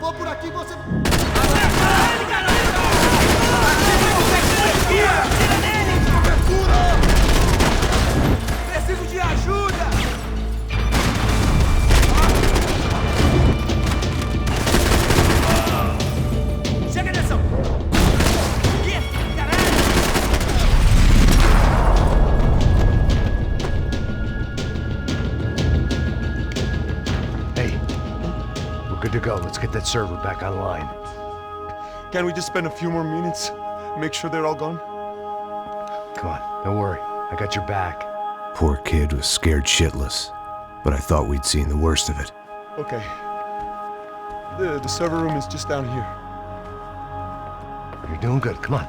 vou por aqui, você... Tira nele! Cobertura! Preciso de ajuda! Chega atenção! Que? Caralho! Hey, we're good to go. Let's get that server back online. Can we just spend a few more minutes? Make sure they're all gone? Come on, don't worry. I got your back. Poor kid was scared shitless, but I thought we'd seen the worst of it. Okay. The server room is just down here. You're doing good. Come on.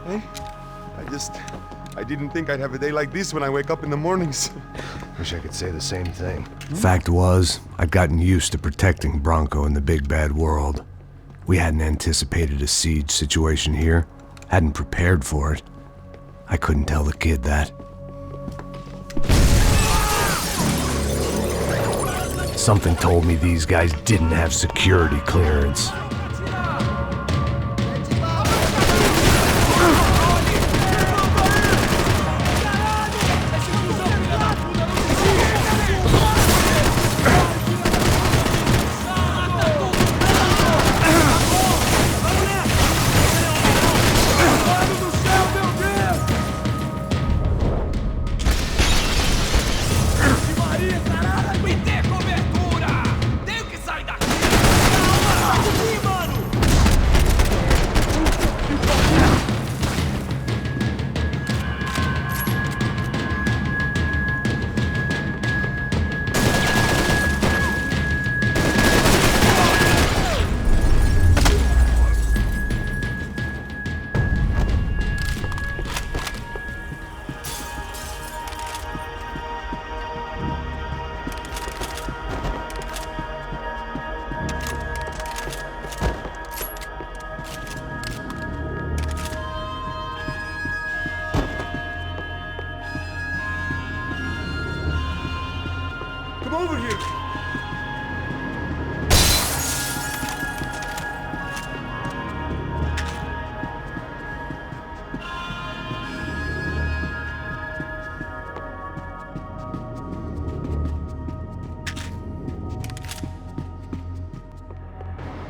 Hey? I didn't think I'd have a day like this when I wake up in the mornings. Wish I could say the same thing. Fact was, I'd gotten used to protecting Bronco in the big bad world. We hadn't anticipated a siege situation here, hadn't prepared for it. I couldn't tell the kid that. Something told me these guys didn't have security clearance. Come over here!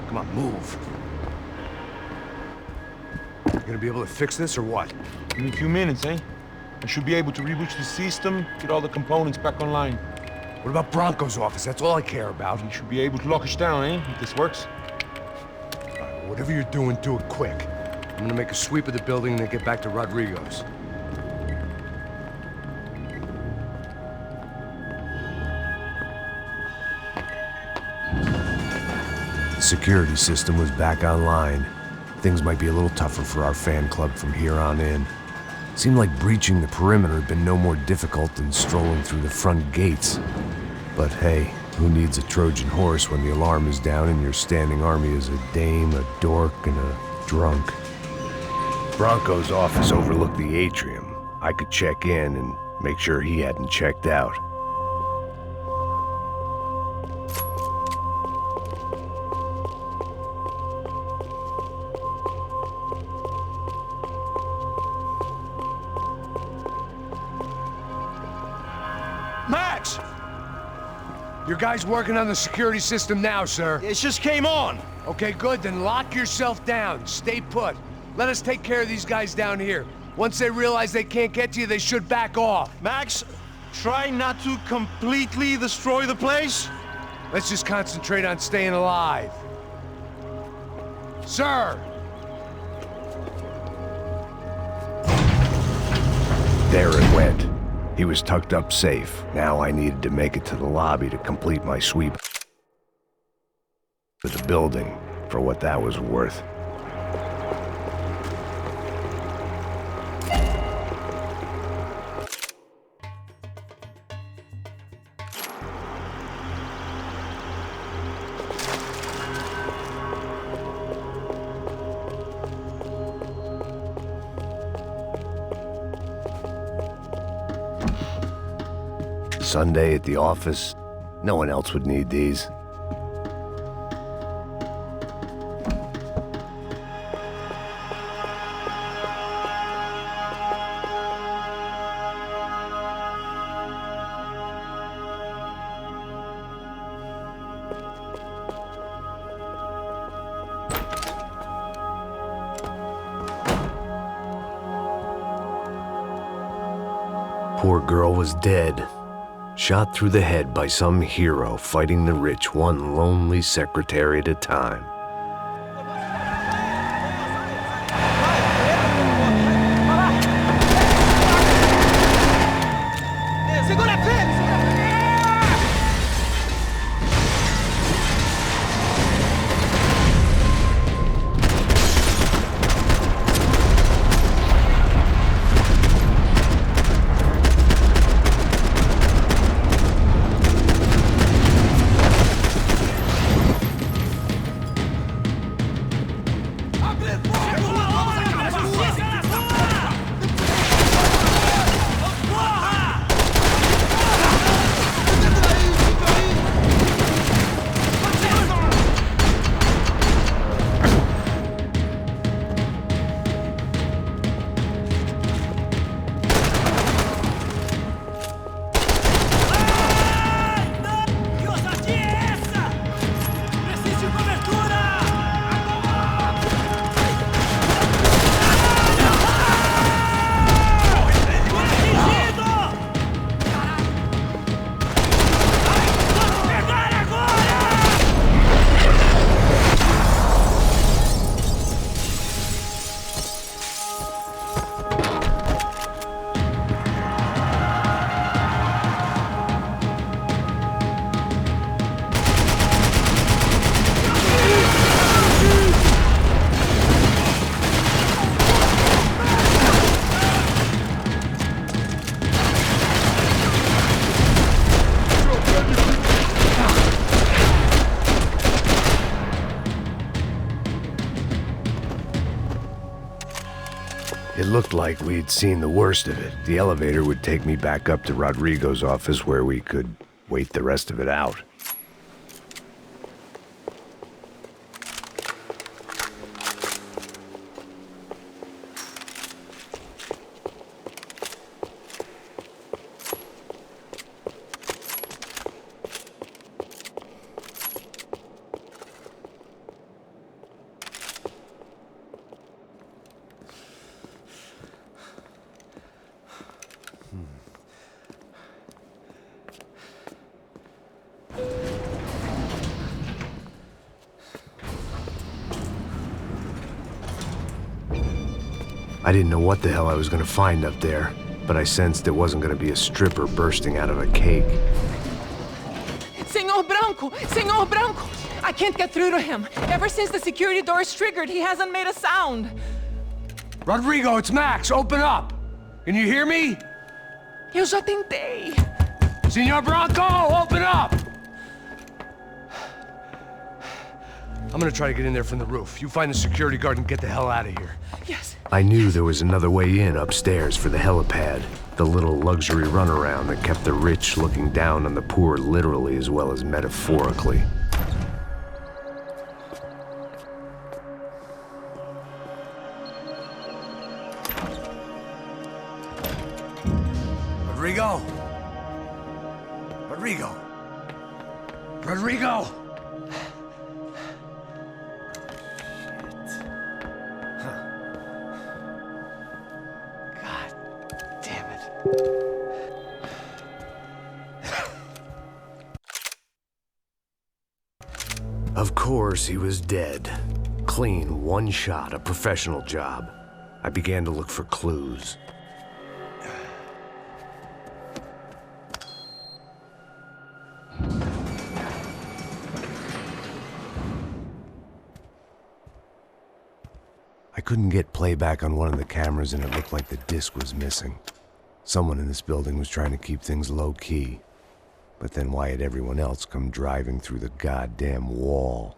Come on, move. You gonna be able to fix this or what? Give me a few minutes, eh? I should be able to reboot the system, get all the components back online. What about Bronco's office? That's all I care about. You should be able to lock us down, eh? If this works. Whatever you're doing, do it quick. I'm gonna make a sweep of the building and then get back to Rodrigo's. The security system was back online. Things might be a little tougher for our fan club from here on in. Seemed like breaching the perimeter had been no more difficult than strolling through the front gates. But hey, who needs a Trojan horse when the alarm is down and your standing army is a dame, a dork, and a drunk? Bronco's office overlooked the atrium. I could check in and make sure he hadn't checked out. Max! Your guys working on the security system now, sir. It just came on! Okay, good, then lock yourself down. Stay put. Let us take care of these guys down here. Once they realize they can't get to you, they should back off. Max, try not to completely destroy the place. Let's just concentrate on staying alive. Sir! There it went. He was tucked up safe. Now I needed to make it to the lobby to complete my sweep of the building, for what that was worth. Sunday at the office. No one else would need these. poor girl was dead. Shot through the head by some hero fighting the rich one lonely secretary at a time. It looked like we'd seen the worst of it. The elevator would take me back up to Rodrigo's office where we could wait the rest of it out. I didn't know what the hell I was going to find up there, but I sensed it wasn't going to be a stripper bursting out of a cake. Senor Branco! Senor Branco! I can't get through to him. Ever since the security door is triggered, he hasn't made a sound. Rodrigo, it's Max. Open up. Can you hear me? Eu já tentei. Senor Branco, open up! I'm gonna try to get in there from the roof. You find the security guard and get the hell out of here. Yes. I knew there was another way in upstairs for the helipad, the little luxury runaround that kept the rich looking down on the poor literally as well as metaphorically. Rodrigo? Rodrigo? Rodrigo! Of course, he was dead. Clean, one shot, a professional job. I began to look for clues. I couldn't get playback on one of the cameras and it looked like the disc was missing. Someone in this building was trying to keep things low-key. But then why had everyone else come driving through the goddamn wall?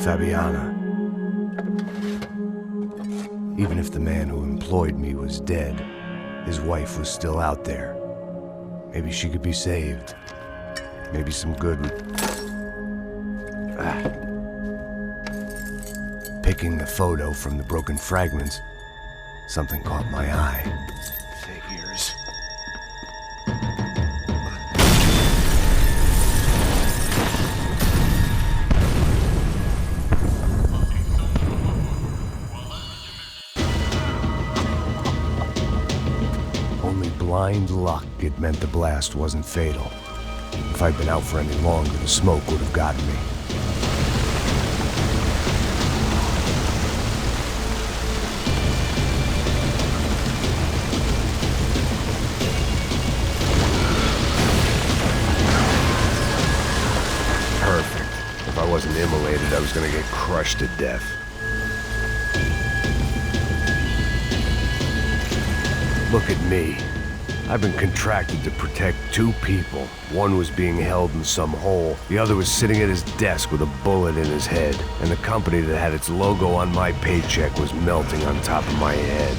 Fabiana. Even if the man who employed me was dead, his wife was still out there. Maybe she could be saved. Maybe some good would... Picking the photo from the broken fragments, something caught my eye. Figures. blind luck, it meant the blast wasn't fatal. If I'd been out for any longer, the smoke would have gotten me. Perfect. If I wasn't immolated, I was gonna get crushed to death. Look at me. I've been contracted to protect two people. One was being held in some hole. The other was sitting at his desk with a bullet in his head. And the company that had its logo on my paycheck was melting on top of my head.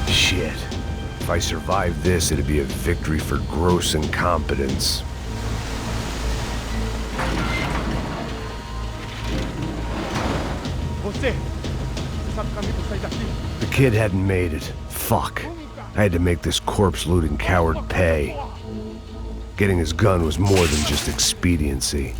Shit. If I survived this, it'd be a victory for gross incompetence. The kid hadn't made it. Fuck. I had to make this corpse-looting coward pay. Getting his gun was more than just expediency.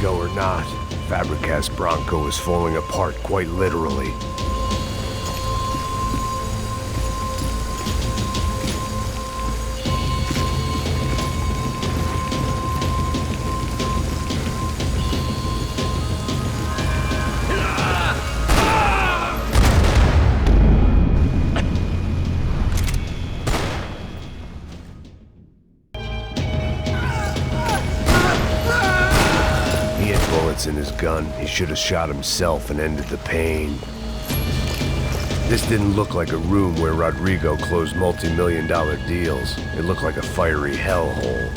Or not, Fabricas Bronco is falling apart quite literally. In his gun, he should have shot himself and ended the pain. This didn't look like a room where Rodrigo closed multi-million-dollar deals. It looked like a fiery hellhole.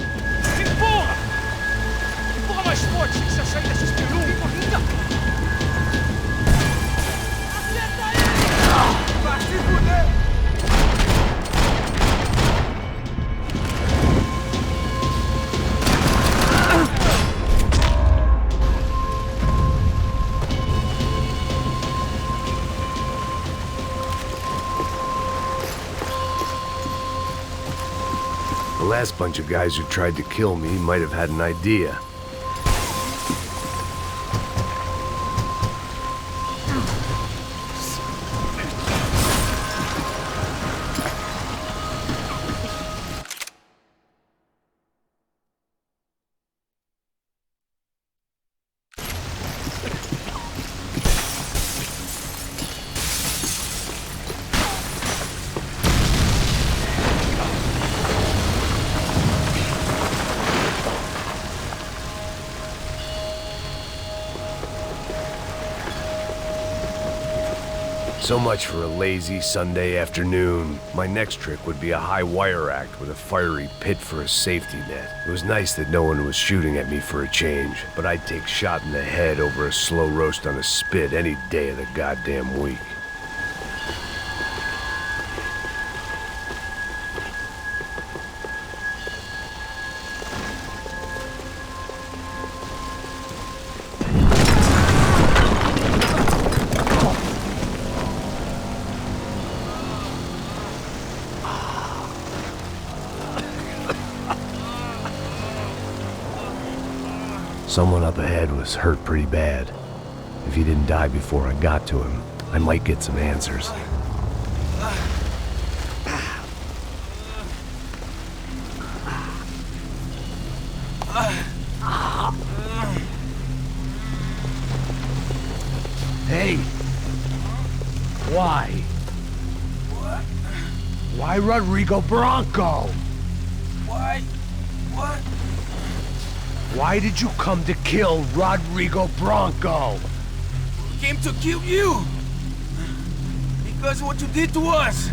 The last bunch of guys who tried to kill me might have had an idea. So much for a lazy Sunday afternoon. My next trick would be a high wire act with a fiery pit for a safety net. It was nice that no one was shooting at me for a change, but I'd take shot in the head over a slow roast on a spit any day of the goddamn week. Someone up ahead was hurt pretty bad. If he didn't die before I got to him, I might get some answers. Hey! Why? Why Rodrigo Bronco? Why? What? Why did you come to kill Rodrigo Bronco? We came to kill you! Because of what you did to us!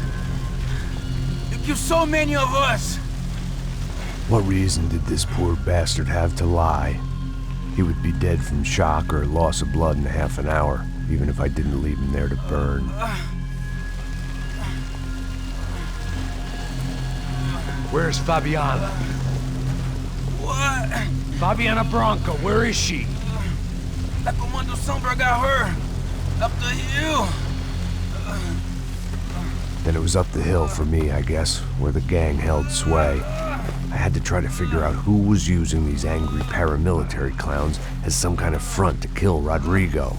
You killed so many of us! What reason did this poor bastard have to lie? He would be dead from shock or loss of blood in half an hour, even if I didn't leave him there to burn. Where's Fabiana? What? Fabiana Bronco, where is she? La Comando Sombra got her! Up the hill! Then it was up the hill for me, I guess, where the gang held sway. I had to try to figure out who was using these angry paramilitary clowns as some kind of front to kill Rodrigo.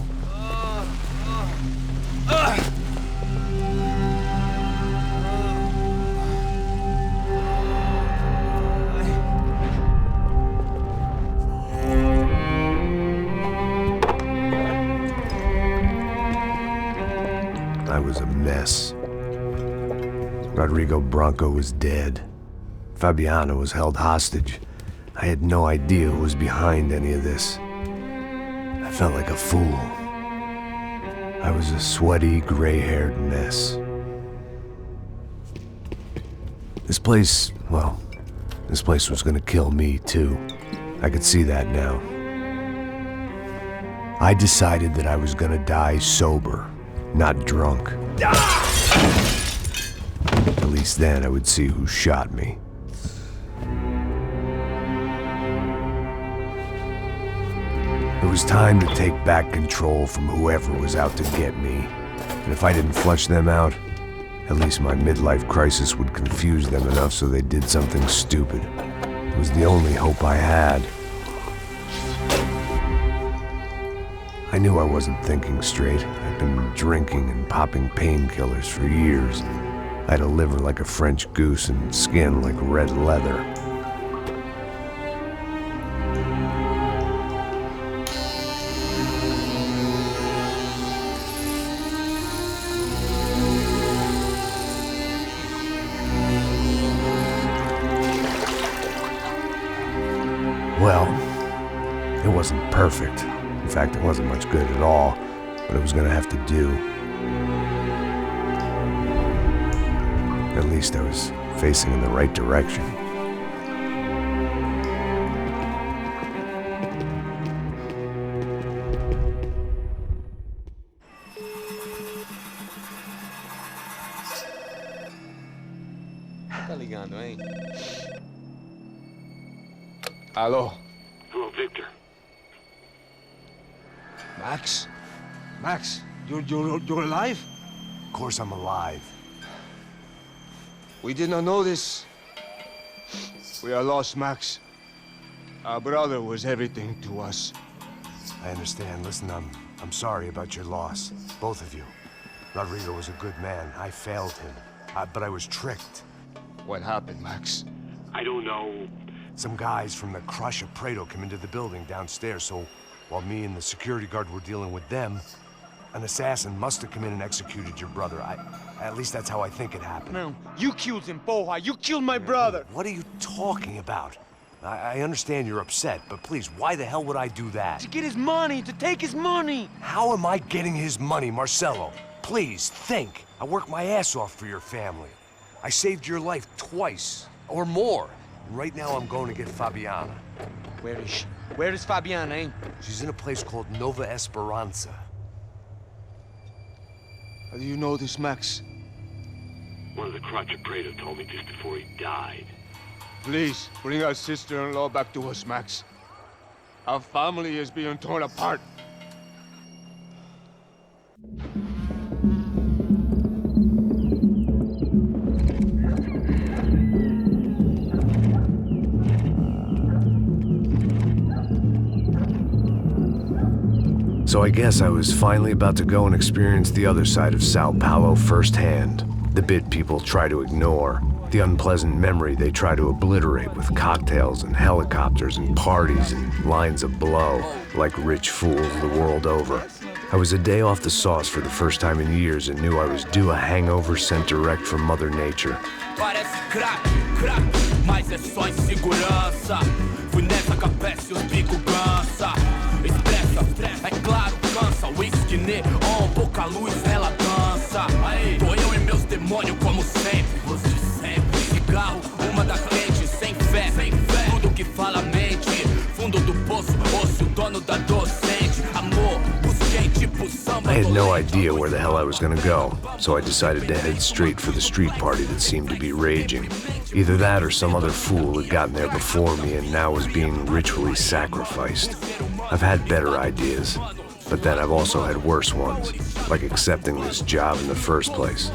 I was a mess. Rodrigo Bronco was dead. Fabiana was held hostage. I had no idea who was behind any of this. I felt like a fool. I was a sweaty, gray-haired mess. This place was gonna kill me, too. I could see that now. I decided that I was gonna die sober, not drunk. At least then I would see who shot me. It was time to take back control from whoever was out to get me. And if I didn't flush them out, at least my midlife crisis would confuse them enough so they did something stupid. It was the only hope I had. I knew I wasn't thinking straight. I'd been drinking and popping painkillers for years. I had a liver like a French goose and skin like red leather. Well, it wasn't perfect. In fact, it wasn't much good at all, but it was gonna have to do. At least I was facing in the right direction. Tá ligando, hein? Hello. Hello, Victor. Max? Max, you're alive? Of course I'm alive. We did not know this. We are lost, Max. Our brother was everything to us. I understand. Listen, I'm sorry about your loss. Both of you. Rodrigo was a good man. I failed him. But I was tricked. What happened, Max? I don't know. Some guys from the Crush of Prado came into the building downstairs, so while me and the security guard were dealing with them, an assassin must have come in and executed your brother. At least that's how I think it happened. No, you killed him, Poja. You killed my brother. What are you talking about? I understand you're upset, but please, why the hell would I do that? To get his money, to take his money. How am I getting his money, Marcelo? Please, think. I worked my ass off for your family. I saved your life twice, or more. Right now, I'm going to get Fabiana. Where is she? Where is Fabiana, eh? She's in a place called Nova Esperanza. How do you know this, Max? One of the Crotch Prado told me just before he died. Please, bring our sister-in-law back to us, Max. Our family is being torn apart. So I guess I was finally about to go and experience the other side of Sao Paulo firsthand. The bit people try to ignore. The unpleasant memory they try to obliterate with cocktails and helicopters and parties and lines of blow, like rich fools the world over. I was a day off the sauce for the first time in years and knew I was due a hangover sent direct from Mother Nature. Parece crack, mas é só insegurança. Fui nessa capeste os bico cansa. Expressa, é claro, cansa. Whisky neon, pouca luz, ela dança. Aí, tô eu e meus demônios como sempre. Você sempre. Cigarro, uma da frente, sem fé. Tudo que fala mente. Fundo do poço, osso, dono da docente. Amor, busquei tipo samba. I had no idea where the hell I was gonna go, so I decided to head straight for the street party that seemed to be raging. Either that or some other fool had gotten there before me and now was being ritually sacrificed. I've had better ideas, but then I've also had worse ones, like accepting this job in the first place.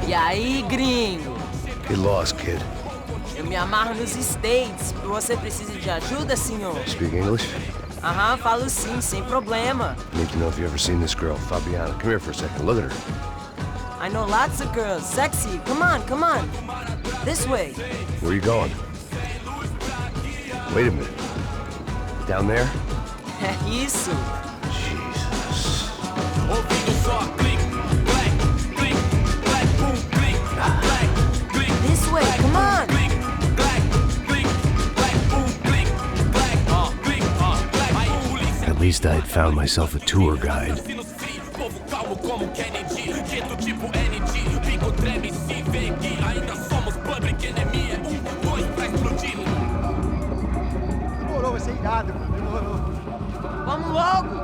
E aí, gringo? Get lost, kid. Eu me amarro nos States. Você precisa de ajuda, senhor? Speak English? Aham, falo sim, sem problema. I need to know if you've ever seen this girl, Fabiana. Come here for a second. Look at her. I know lots of girls. Sexy. Come on, come on. This way. Where are you going? Wait a minute. Down there? É isso. Jesus. This way, come on. At least I had found myself a tour guide. Vamos logo.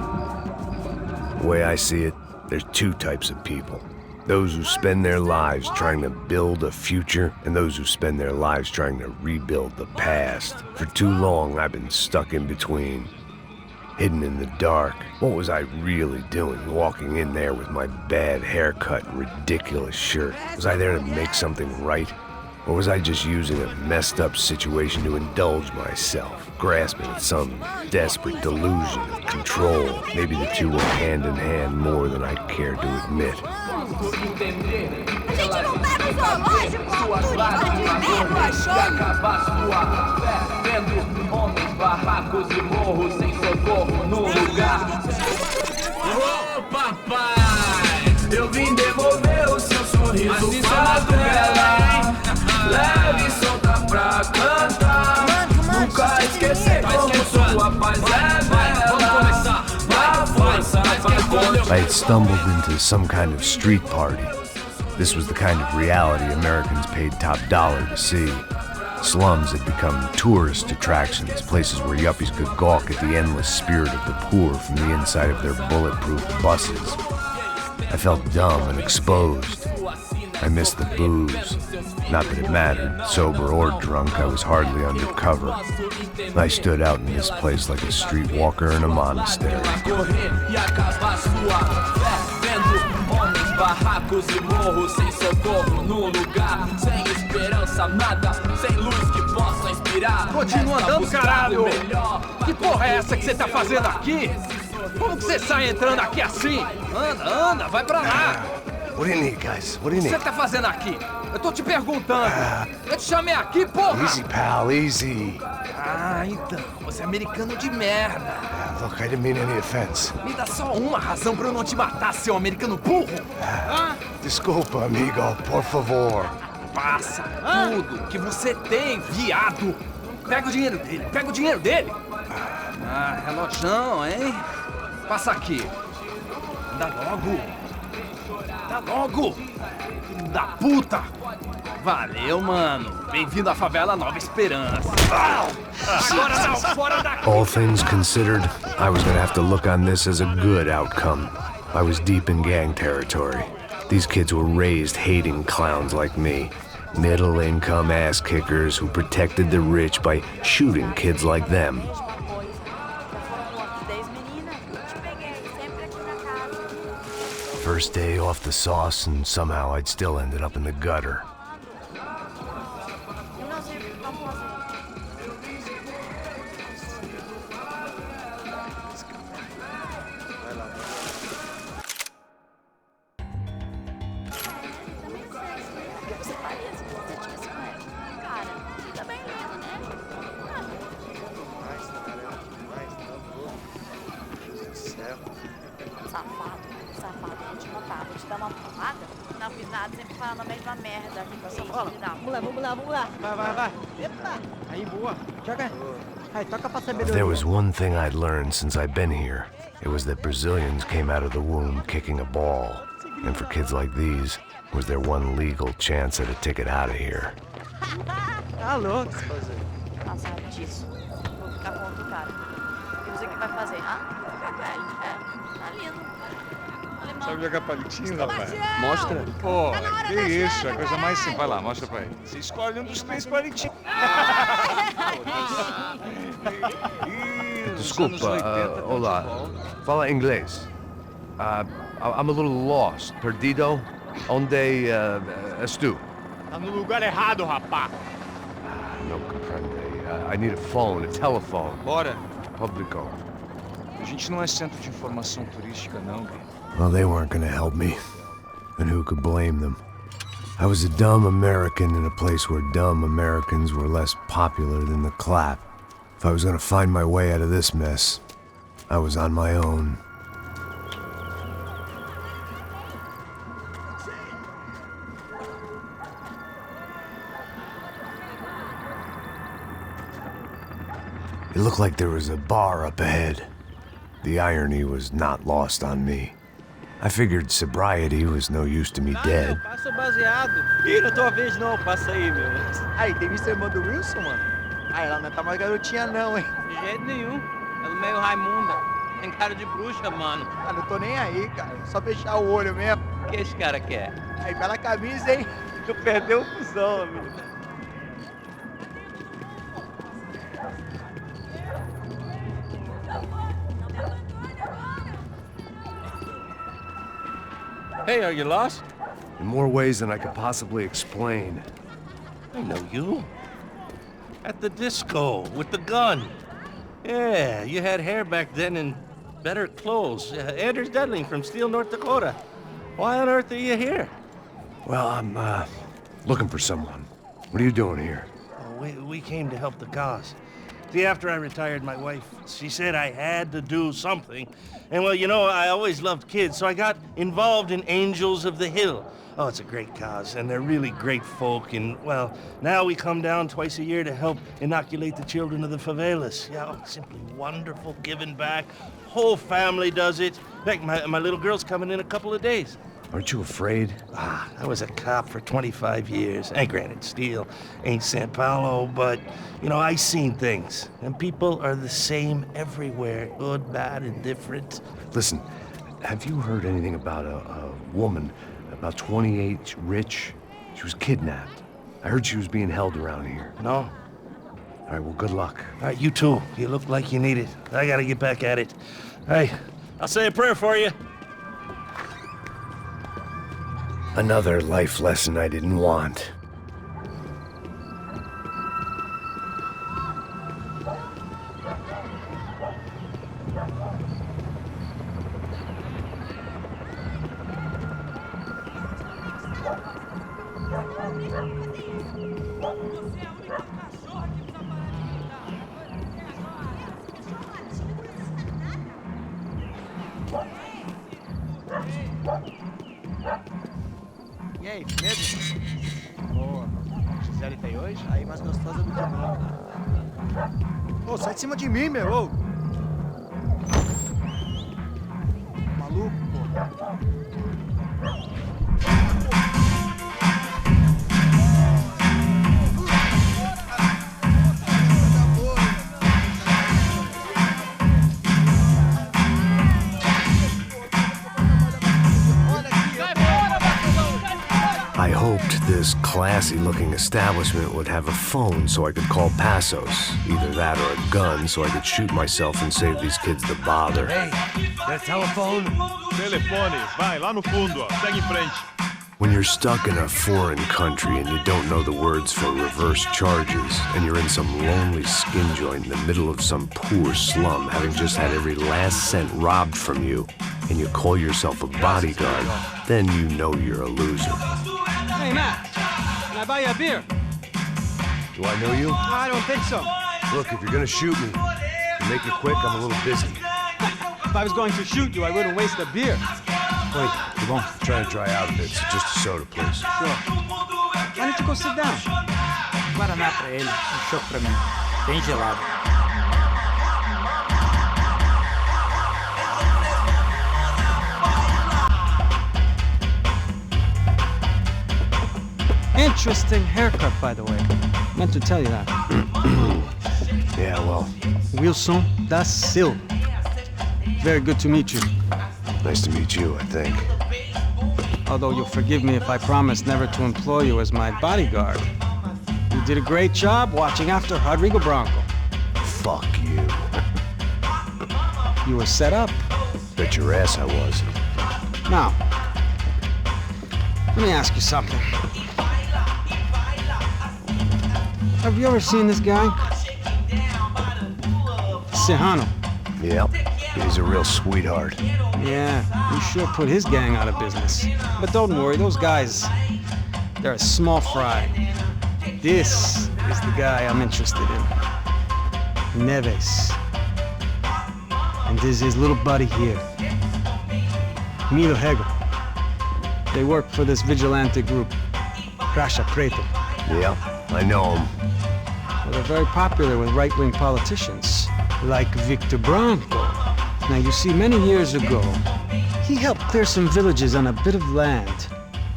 The way I see it, there's two types of people. Those who spend their lives trying to build a future, and those who spend their lives trying to rebuild the past. For too long, I've been stuck in between. Hidden in the dark. What was I really doing walking in there with my bad haircut and ridiculous shirt? Was I there to make something right? Or was I just using a messed up situation to indulge myself, grasping at some desperate delusion of control? Maybe the two went hand in hand more than I care to admit. Ô papai, eu vim devolver o seu sorriso favela. Leve e solta pra cantar. Nunca esquecer como sua paz é bela. Na força, I had stumbled into some kind of street party. This was the kind of reality Americans paid top dollar to see. Slums had become tourist attractions, places where yuppies could gawk at the endless spirit of the poor from the inside of their bulletproof buses. I felt dumb and exposed. I missed the booze. Not that it mattered, sober or drunk, I was hardly undercover. I stood out in this place like a streetwalker in a monastery. Barracos e morros sem socorro no lugar, sem esperança, nada, sem luz que possa inspirar. Continua andando, caralho! Que porra é essa que você tá fazendo aqui? Como que você sai entrando aqui assim? Anda, vai pra lá! What do you need, guys? What do you O que need? você tá fazendo aqui? Eu tô te perguntando. Eu te chamei aqui, porra! Easy, pal, easy. Ah, então, você é americano de merda. Look, I didn't mean any offense. Me dá só uma razão pra eu não te matar, seu americano burro. Desculpa, amigo, por favor. Passa tudo que você tem, viado. Pega o dinheiro dele, Ah, relojão, hein? Passa aqui. Dá logo. Filho da puta. Valeu, mano. Bem-vindo à favela Nova Esperança. Agora não, fora daqui. All things considered, I was gonna have to look on this as a good outcome. I was deep in gang territory. These kids were raised hating clowns like me. Middle-income ass-kickers who protected the rich by shooting kids like them. First day off the sauce, and somehow I'd still ended up in the gutter. Safado, vou te matar, vou te dar uma porrada. Não fiz nada, sempre falando a mesma merda. Vamos lá. Vai. Epa. Aí, boa. Joga. Aí, toca pra If sabedoria. there was one thing I'd learned since I'd been here, it was that Brazilians came out of the womb kicking a ball. And for kids like these, was their one legal chance at a ticket out of here. Tá louco. Cansado disso. Vou ficar com outro cara. E você o que vai fazer? Tá lindo. Alemão. Sabe jogar palitinho, rapaz? Mostra. Pô, que isso, é a coisa mais simples. Vai lá, mostra pra ele. Você escolhe um dos 3 palitinhos. Desculpa, olá. Fala inglês. I'm a little lost. Perdido? Onde estou? Tá no lugar errado, rapá. Não compreende. I need a phone, a telephone. Bora. Publico. A gente não é centro de informação turística, não, Gui. Well, they weren't gonna help me. And who could blame them? I was a dumb American in a place where dumb Americans were less popular than the clap. If I was gonna find my way out of this mess, I was on my own. It looked like there was a bar up ahead. The irony was not lost on me. I figured sobriety was no use to me dead. Passa o baseado. Ih, não tô a vez não, passa aí, meu. Aí, tem visto a irmã do Wilson, mano? Ah, ela não tá mais garotinha não, hein? De jeito nenhum. Ela é meio Raimunda. Tem cara de bruxa, mano. Ah, não tô nem aí, cara. Só fechar o olho mesmo. O que esse cara quer? Aí, bela camisa, hein? Tu perdeu o fusão, amigo. Hey, are you lost? In more ways than I could possibly explain. I know you. At the disco, with the gun. Yeah, you had hair back then and better clothes. Anders Dudling from Steele, North Dakota. Why on earth are you here? Well, I'm, looking for someone. What are you doing here? We came to help the cause. See, after I retired, my wife, she said I had to do something. And well, you know, I always loved kids, so I got involved in Angels of the Hill. Oh, it's a great cause, and they're really great folk. And, well, now we come down twice a year to help inoculate the children of the favelas. Yeah, oh, simply wonderful, giving back. Whole family does it. In fact, my little girl's coming in a couple of days. Aren't you afraid? I was a cop for 25 years. And granted, Steele ain't San Paulo, but, you know, I seen things. And people are the same everywhere, good, bad, indifferent. Listen, have you heard anything about a woman, about 28, rich? She was kidnapped. I heard she was being held around here. No? All right, well, good luck. All right, you too. You look like you need it. I gotta get back at it. Hey, I'll say a prayer for you. Another life lesson I didn't want. E aí, medo? Boa. Gisele tem hoje? Aí, mais gostosa do que nunca. Ô, sai de cima de mim, meu! Ô. Maluco, pô. I hoped this classy-looking establishment would have a phone so I could call Passos. Either that or a gun so I could shoot myself and save these kids the bother. Hey, that telephone? Telefone, vai, lá no fundo, ó. Segue em frente. When you're stuck in a foreign country and you don't know the words for reverse charges, and you're in some lonely skin joint in the middle of some poor slum, having just had every last cent robbed from you, and you call yourself a bodyguard, then you know you're a loser. Hey, Matt. Can I buy you a beer? Do I know you? I don't think so. Look, if you're gonna shoot me, to make it quick, I'm a little busy. If I was going to shoot you, I wouldn't waste a beer. Wait, come on. Try to dry out a bit, so just a soda, please. Sure. Why don't you go sit down? Guaraná pra ele, chopp pra mim. Bem gelado. Interesting haircut, by the way. Meant to tell you that. Yeah, well, Wilson da Silva. Very good to meet you. nice to meet you, I think. Although you'll forgive me if I promise never to employ you as my bodyguard. You did a great job watching after Rodrigo Branco. Fuck you. You were set up. Bet your ass I was. Now, let me ask you something. Have you ever seen this guy? Serrano. Yep, he's a real sweetheart. Yeah, he sure put his gang out of business. But don't worry, those guys, they're a small fry. This is the guy I'm interested in. Neves. And this is his little buddy here. Milo Hegel. They work for this vigilante group, Crasha Preto. Yep, I know him. Well, they're very popular with right-wing politicians, like Victor Branco. Now, you see, many years ago, he helped clear some villages on a bit of land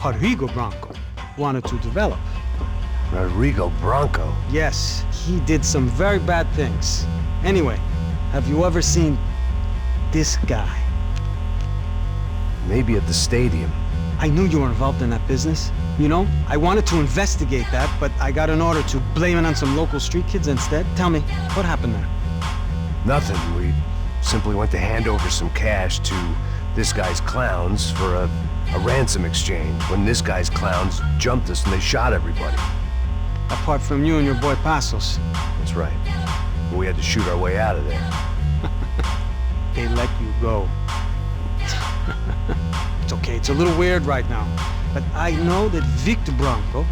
Rodrigo Branco wanted to develop. Rodrigo Branco? Yes, he did some very bad things. Anyway, have you ever seen this guy? Maybe at the stadium. I knew you were involved in that business. You know, I wanted to investigate that, but I got an order to blame it on some local street kids instead. Tell me, what happened there? Nothing. We simply went to hand over some cash to this guy's clowns for a ransom exchange when this guy's clowns jumped us and they shot everybody. Apart from you and your boy Passos. That's right. We had to shoot our way out of there. They let you go. It's okay, it's a little weird right now. But I know that Victor Branco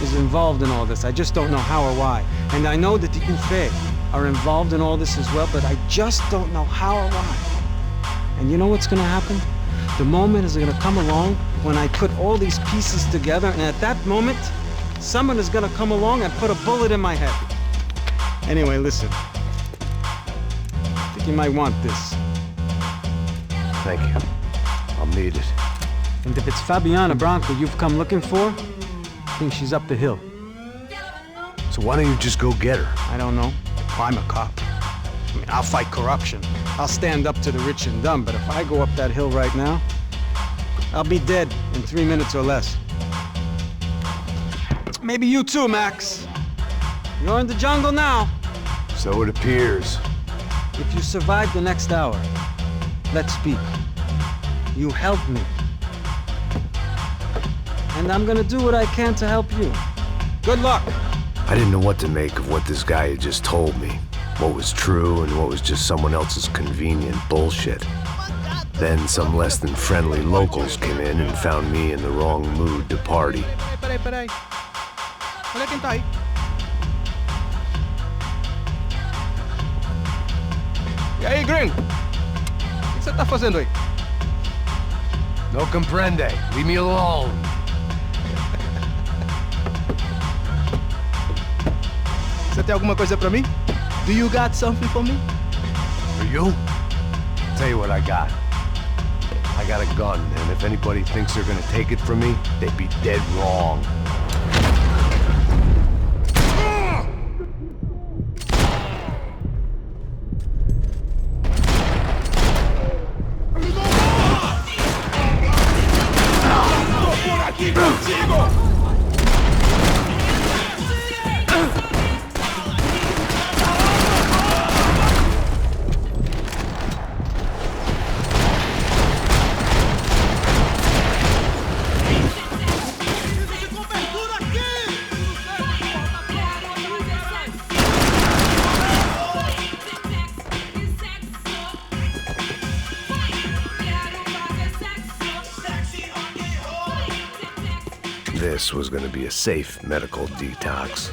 is involved in all this. I just don't know how or why. And I know that the UFE are involved in all this as well, but I just don't know how or why. And you know what's gonna happen? The moment is gonna come along when I put all these pieces together, and at that moment, someone is gonna come along and put a bullet in my head. Anyway, listen. I think you might want this. Thank you. I'll need it. And if it's Fabiana Branco you've come looking for, I think she's up the hill. So why don't you just go get her? I don't know. I'm a cop. I mean, I'll fight corruption. I'll stand up to the rich and dumb, but if I go up that hill right now, I'll be dead in 3 minutes or less. Maybe you too, Max. You're in the jungle now. So it appears. If you survive the next hour, let's speak. You helped me. And I'm gonna do what I can to help you. Good luck! I didn't know what to make of what this guy had just told me. What was true and what was just someone else's convenient bullshit. Then some less than friendly locals came in and found me in the wrong mood to party. Peraí. Olha quem tá aí. E aí, gringo? O que você tá fazendo aí? No comprende. Leave me alone. Você tem alguma coisa pra mim? Do you got something for me? For you? Tell you what I got. I got a gun, and if anybody thinks they're gonna take it from me, they'd be dead wrong. This was going to be a safe medical detox.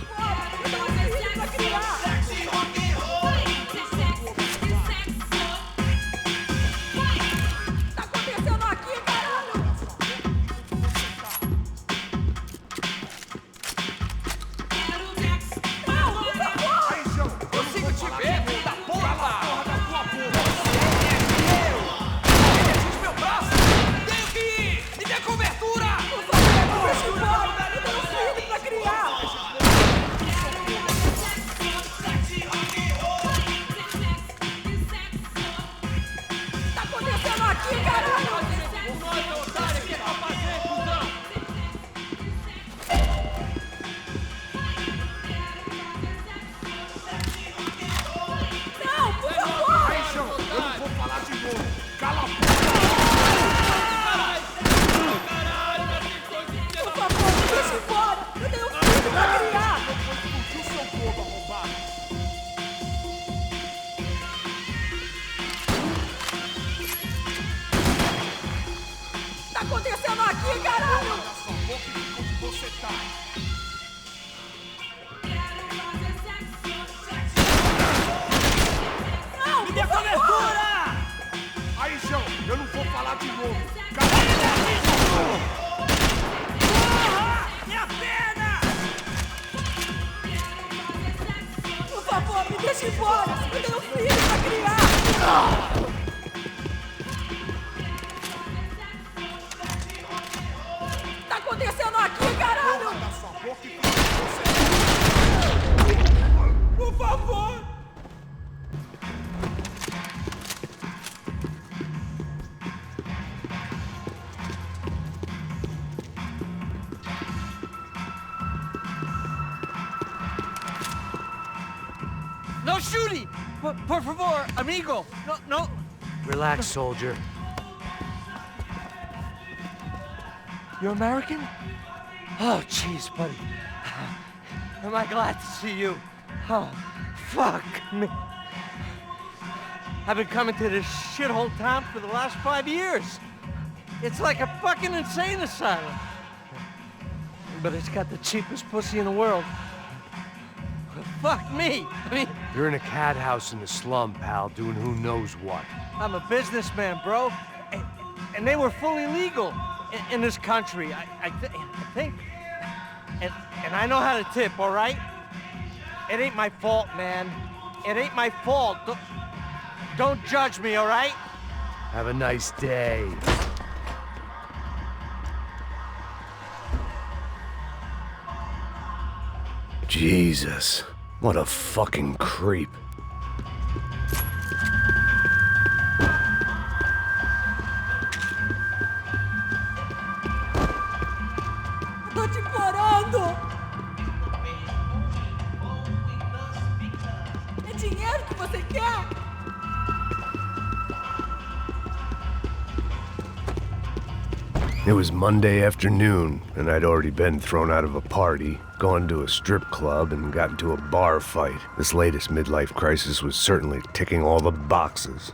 aqui, caralho! Não, por favor! Aí, chão, eu não vou falar de novo. Cala a boca! Por favor, me deixa embora! Eu tenho filho pra criar! Explodiu seu corpo, arrombado. O que tá acontecendo aqui, caralho? Cala sua boca e fica onde você tá. Não, me dê cobertura! Aí, João, eu não vou falar de novo. Cala a boca! Minha perna! Por favor, me deixa embora! Eu tenho filho pra criar! O que tá acontecendo aqui, caralho? Cala sua boca e fica onde você tá. Por favor! No shooting! Por favor, amigo! No. Relax, soldier. You're American? Oh, jeez, buddy. Am I glad to see you? Oh, fuck me. I've been coming to this shithole town for the last 5 years. It's like a fucking insane asylum. But it's got the cheapest pussy in the world. Fuck me. I mean, You're in a cat house in the slum, pal, doing who knows what. I'm a businessman, bro. And they were fully legal in this country. I think. And I know how to tip, all right? It ain't my fault, man. It ain't my fault. Don't judge me, all right? Have a nice day. Jesus, what a fucking creep. Tô te implorando! É dinheiro que você quer? It was Monday afternoon, and I'd already been thrown out of a party, gone to a strip club, and got into a bar fight. This latest midlife crisis was certainly ticking all the boxes.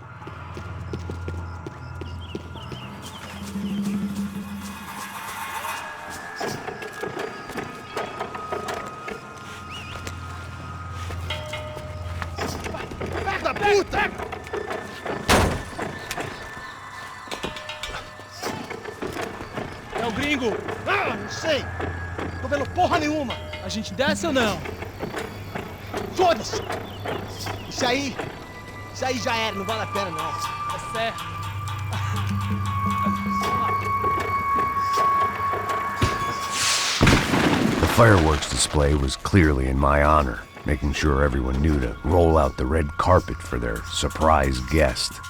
Da puta! É o gringo! Ah, não sei. Tô vendo porra nenhuma. A gente desce ou não? Foda-se. Isso aí já era, não vale a pena não. Tá certo. The fireworks display was clearly in my honor, making sure everyone knew to roll out the red carpet for their surprise guest.